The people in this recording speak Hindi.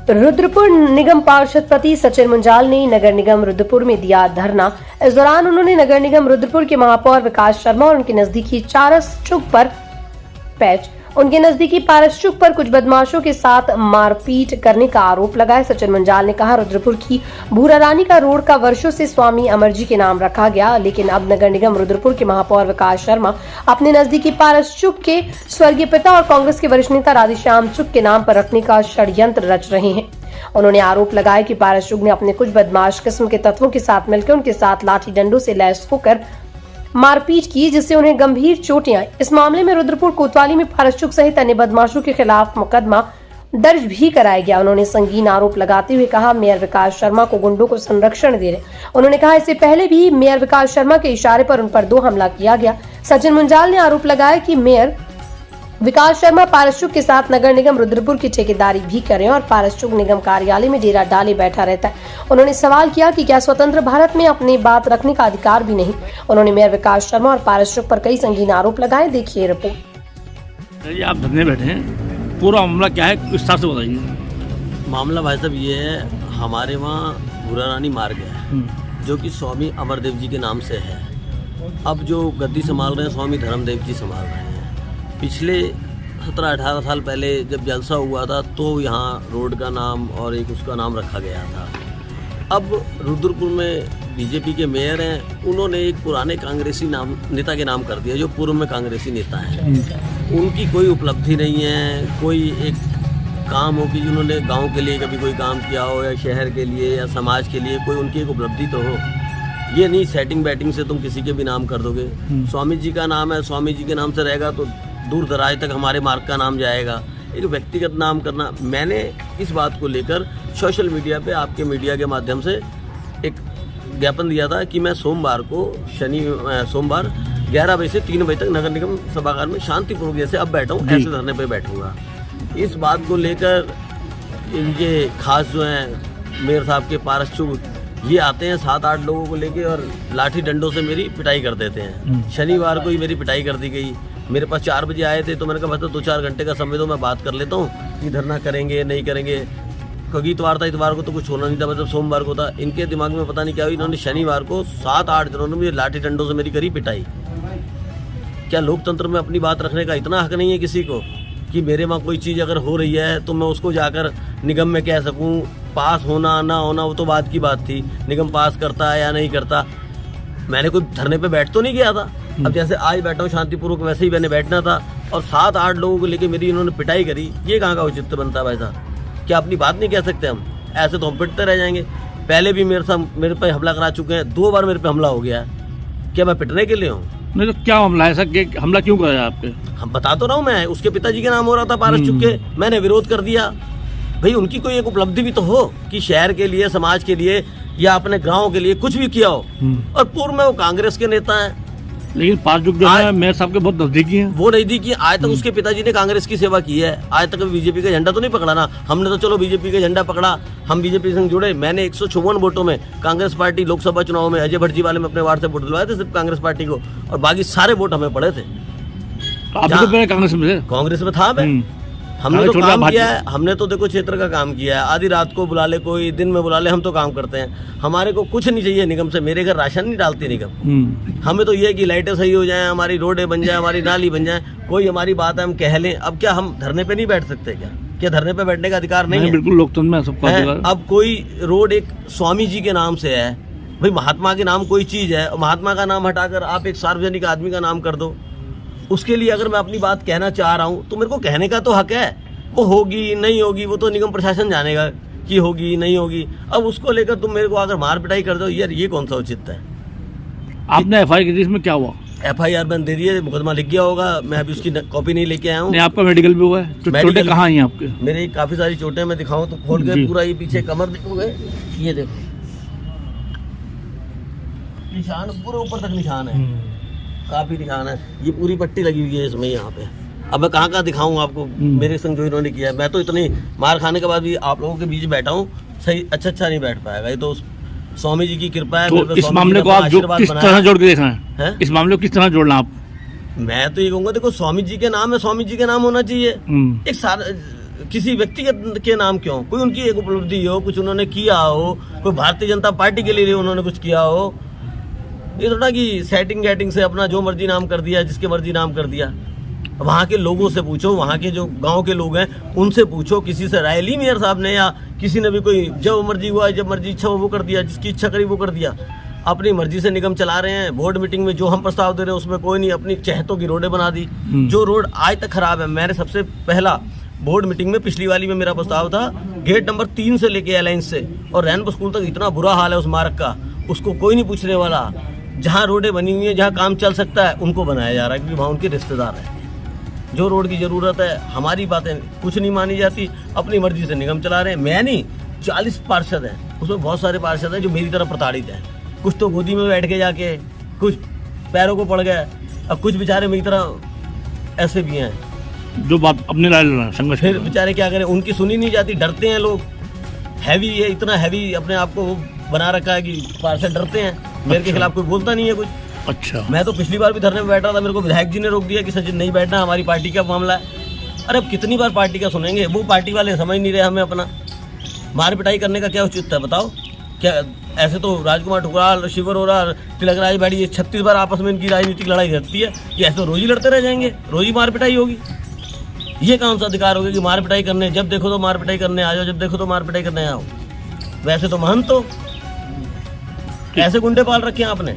रुद्रपुर निगम पार्षद पति सचिन मुंजाल ने नगर निगम रुद्रपुर में दिया धरना। इस दौरान उन्होंने नगर निगम रुद्रपुर के महापौर विकास शर्मा और उनके नजदीकी पारस चौक पर कुछ बदमाशों के साथ मारपीट करने का आरोप लगाया। सचिन मुंजाल ने कहा, रुद्रपुर की भूरा रानी का रोड का वर्षों से स्वामी अमर जी के नाम रखा गया, लेकिन अब नगर निगम रुद्रपुर के महापौर विकास शर्मा अपने नजदीकी पारस चौक के स्वर्गीय पिता और कांग्रेस के वरिष्ठ नेता राधेश्याम चौक के नाम पर रखने का षड्यंत्र रच रहे हैं। उन्होंने आरोप लगाया कि पारस चौक ने अपने कुछ बदमाश किस्म के तत्वों के साथ मिलकर उनके साथ लाठी डंडों से लैस होकर मारपीट की, जिससे उन्हें गंभीर चोटें आई। इस मामले में रुद्रपुर कोतवाली में पारस चौक सहित अन्य बदमाशों के खिलाफ मुकदमा दर्ज भी कराया गया। उन्होंने संगीन आरोप लगाते हुए कहा, मेयर विकास शर्मा को गुंडों को संरक्षण दे रहे। उन्होंने कहा, इससे पहले भी मेयर विकास शर्मा के इशारे पर उन पर 2 हमला किया गया। सचिन मुंजाल ने आरोप लगाया कि मेयर विकास शर्मा पारस चौक के साथ नगर निगम रुद्रपुर की ठेकेदारी भी करें और पारस चौक निगम कार्यालय में डेरा डाले बैठा रहता है। उन्होंने सवाल किया कि क्या स्वतंत्र भारत में अपनी बात रखने का अधिकार भी नहीं। उन्होंने मेयर विकास शर्मा और पारस चौक पर कई संगीन आरोप लगाए। देखिए रिपोर्ट। आप धरने बैठे हैं, पूरा मामला क्या है विस्तार से बताइए। मामला भाई साहब ये है, हमारे वहाँ भूरा रानी मार्ग है जो कि स्वामी अमरदेव जी के नाम से है। अब जो गद्दी संभाल रहे हैं स्वामी धर्मदेव जी संभाल रहे हैं। पिछले 17-18 साल पहले जब जलसा हुआ था तो यहाँ रोड का नाम और एक उसका नाम रखा गया था। अब रुद्रपुर में बीजेपी के मेयर हैं, उन्होंने एक पुराने कांग्रेसी नेता के नाम कर दिया जो पूर्व में कांग्रेसी नेता हैं। उनकी कोई उपलब्धि नहीं है, कोई एक काम हो कि जिन्होंने गांव के लिए कभी कोई काम किया हो या शहर के लिए या समाज के लिए कोई उनकी एक उपलब्धि तो हो। ये नहीं सेटिंग बैटिंग से तुम किसी के भी नाम कर दोगे। स्वामी जी का नाम है, स्वामी जी के नाम से रहेगा तो दूर दराज तक हमारे मार्ग का नाम जाएगा। एक व्यक्तिगत नाम करना, मैंने इस बात को लेकर सोशल मीडिया पे आपके मीडिया के माध्यम से एक ज्ञापन दिया था कि मैं सोमवार 11 बजे से 3 बजे तक नगर निगम सभागार में शांतिपूर्वक जैसे अब बैठा हूँ ऐसे धरने पे बैठूंगा। इस बात को लेकर इनके खास जो हैं मेयर साहब के पारस चौक, ये आते हैं 7-8 लोगों को लेके और लाठी डंडों से मेरी पिटाई कर देते हैं। शनिवार को ही मेरी पिटाई कर दी गई। मेरे पास 4 बजे आए थे तो मैंने कहा बस 2-4 घंटे का समय दो, मैं बात कर लेता हूँ कि धरना करेंगे नहीं करेंगे, क्योंकि इतवार को तो कुछ होना नहीं था, मतलब सोमवार को था। इनके दिमाग में पता नहीं क्या हुई, इन्होंने शनिवार को 7-8 जनों ने मुझे लाठी डंडों से मेरी करी पिटाई। क्या लोकतंत्र में अपनी बात रखने का इतना हक नहीं है किसी को कि मेरे वहाँ कोई चीज़ अगर हो रही है तो मैं उसको जाकर निगम में कह सकूँ? पास होना ना होना वो तो बात की बात थी, निगम पास करता है या नहीं करता। मैंने कोई धरने पे बैठ तो नहीं गया था। अब जैसे आज बैठा हूँ शांतिपूर्वक, वैसे ही मैंने बैठना था और 7-8 लोगों को लेके मेरी इन्होंने पिटाई करी। ये कहाँ का उचित बनता है भाई साहब? क्या अपनी बात नहीं कह सकते हम? ऐसे तो हम पिटते रह जाएंगे। पहले भी मेरे पे हमला करा चुके हैं, 2 बार मेरे पे हमला हो गया है। क्या मैं पिटने के लिए हूँ? नहीं तो क्या हमला है सर? हमला क्यों कराया आपके? हम बता तो रहा हूँ, मैं उसके पिताजी के नाम हो रहा था पारस चौक के, मैंने विरोध कर दिया। भाई उनकी कोई एक उपलब्धि भी तो हो कि शहर के लिए, समाज के लिए या अपने गांव के लिए कुछ भी किया हो। और पूर्व में वो कांग्रेस के नेता हैं। लेकिन पारस चौक जो है मेयर साहब के बहुत नजदीकी हैं। वो नजदीकी, आज तक उसके पिताजी ने कांग्रेस की सेवा की है, आज तक बीजेपी का झंडा तो नहीं पकड़ा ना। हमने तो चलो बीजेपी का झंडा पकड़ा, हम बीजेपी से जुड़े। मैंने 154 वोटों में कांग्रेस पार्टी लोकसभा चुनाव में अजय भट्ट जी वाले में अपने वार्ड से वोट दिलवाए थे सिर्फ कांग्रेस पार्टी को, और बाकी सारे वोट हमें पड़े थे। आप तो पहले कांग्रेस में था मैं। हमने तो काम किया है, हमने तो देखो क्षेत्र का काम किया है। आधी रात को बुला ले, कोई दिन में बुला ले, हम तो काम करते हैं। हमारे को कुछ नहीं चाहिए निगम से। मेरे घर राशन नहीं डालती निगम। हमें तो ये कि लाइटें सही हो जाएं, हमारी रोडें बन जाए, हमारी नाली बन जाए, कोई हमारी बात है हम कह लें। अब क्या हम धरने पे नहीं बैठ सकते? क्या धरने पे बैठने का अधिकार नहीं है? बिल्कुल लोकतंत्र में सबका अधिकार। अब कोई रोड एक स्वामी जी के नाम से है, भाई महात्मा के नाम कोई चीज है, महात्मा का नाम हटाकर आप एक सार्वजनिक आदमी का नाम कर दो। उसके लिए अगर मैं अपनी बात कहना चाह रहा हूँ तो मेरे को कहने का तो हक है। वो होगी नहीं होगी वो तो निगम प्रशासन जानेगा कि होगी नहीं होगी। अब उसको लेकर तुम मेरे को अगर मार पिटाई कर दो, यार ये कौन सा उचित है? आपने FIR की थी, इसमें क्या हुआ? FIR मैंने दे दी है, मुकदमा लिख गया होगा। मैं अभी उसकी कॉपी नहीं लेके आया हूँ। आपका मेडिकल भी हुआ है? चोटें कहाँ हैं आपके? मेरी काफी सारी चोटें, मैं दिखाऊं तो खोल के पूरा ये पीछे कमर देखोगे, ये देखो निशान पूरे ऊपर तक निशान है, काफी निशान है। ये पूरी पट्टी लगी हुई है इसमें यहाँ पे। अब मैं कहाँ दिखाऊं आपको मेरे संग जो इन्होंने किया है? मैं तो इतनी मार खाने के बाद भी आप लोगों के बीच बैठा हूँ, सही अच्छा नहीं बैठ पाएगा। ये तो स्वामी जी की कृपा है। तो इस मामले को आप किस तरह जोड़ के देखना है? इस मामले को किस तरह जोड़ना आप? मैं तो ये कहूँगा, देखो स्वामी जी के नाम है, स्वामी जी के नाम होना चाहिए। एक किसी व्यक्ति के नाम क्यों? कोई उनकी एक उपलब्धि हो, कुछ उन्होंने किया हो, कोई भारतीय जनता पार्टी के लिए उन्होंने कुछ किया हो। ये थोड़ा कि सेटिंग से अपना जो मर्जी नाम कर दिया, जिसके मर्जी नाम कर दिया। वहाँ के लोगों से पूछो, वहाँ के जो गांव के लोग हैं उनसे पूछो, किसी से राय ली मेयर साहब ने या किसी ने भी? कोई जब मर्जी हुआ, जब मर्जी इच्छा हो वो कर दिया, जिसकी इच्छा करी वो कर दिया। अपनी मर्जी से निगम चला रहे हैं। बोर्ड मीटिंग में जो हम प्रस्ताव दे रहे हैं उसमें कोई नहीं, अपनी चहतों की रोडें बना दी। जो रोड आज तक खराब है, मैंने सबसे पहला बोर्ड मीटिंग में पिछली वाली में मेरा प्रस्ताव था, गेट नंबर 3 से लेके एलायंस से और रैनबो स्कूल तक इतना बुरा हाल है उस मार्ग का, उसको कोई नहीं पूछने वाला। जहाँ रोडें बनी हुई हैं, जहाँ काम चल सकता है उनको बनाया जा रहा है, क्योंकि वहाँ उनके रिश्तेदार हैं। जो रोड की ज़रूरत है, हमारी बातें कुछ नहीं मानी जाती, अपनी मर्जी से निगम चला रहे हैं। मैं नहीं, 40 पार्षद हैं, उसमें बहुत सारे पार्षद हैं जो मेरी तरह प्रताड़ित हैं। कुछ तो गोदी में बैठ के जाके, कुछ पैरों को पड़ गए, अब कुछ बेचारे मेरी तरह ऐसे भी हैं जो बात अपने राय लेना संघर्ष। फिर बेचारे क्या करें, उनकी सुनी नहीं जाती, डरते हैं लोग। हैवी है, इतना हैवी अपने आप को बना रखा है कि पार्षद डरते हैं। मेरे के खिलाफ कोई बोलता नहीं है कुछ। अच्छा, मैं तो पिछली बार भी धरने में बैठा था, मेरे को विधायक जी ने रोक दिया कि सचिन नहीं बैठना, हमारी पार्टी का मामला है। अरे अब कितनी बार पार्टी का सुनेंगे? वो पार्टी वाले समझ नहीं रहे हमें अपना। मार पिटाई करने का क्या उचित है बताओ? क्या ऐसे तो राजकुमार ठुकराल, शिवर और तिलक राज बैठी, ये 36 बार आपस में इनकी राजनीतिक लड़ाई रहती है। ये ऐसे तो रोज ही लड़ते रह जाएंगे, रोज ही मार पिटाई होगी। ये कौन सा अधिकार होगा कि मार पिटाई करने, जब देखो तो मार पिटाई करने आ जाओ, जब देखो तो मार पिटाई करने आओ? वैसे तो महंत तो ऐसे गुंडे पाल रखे हैं आपने।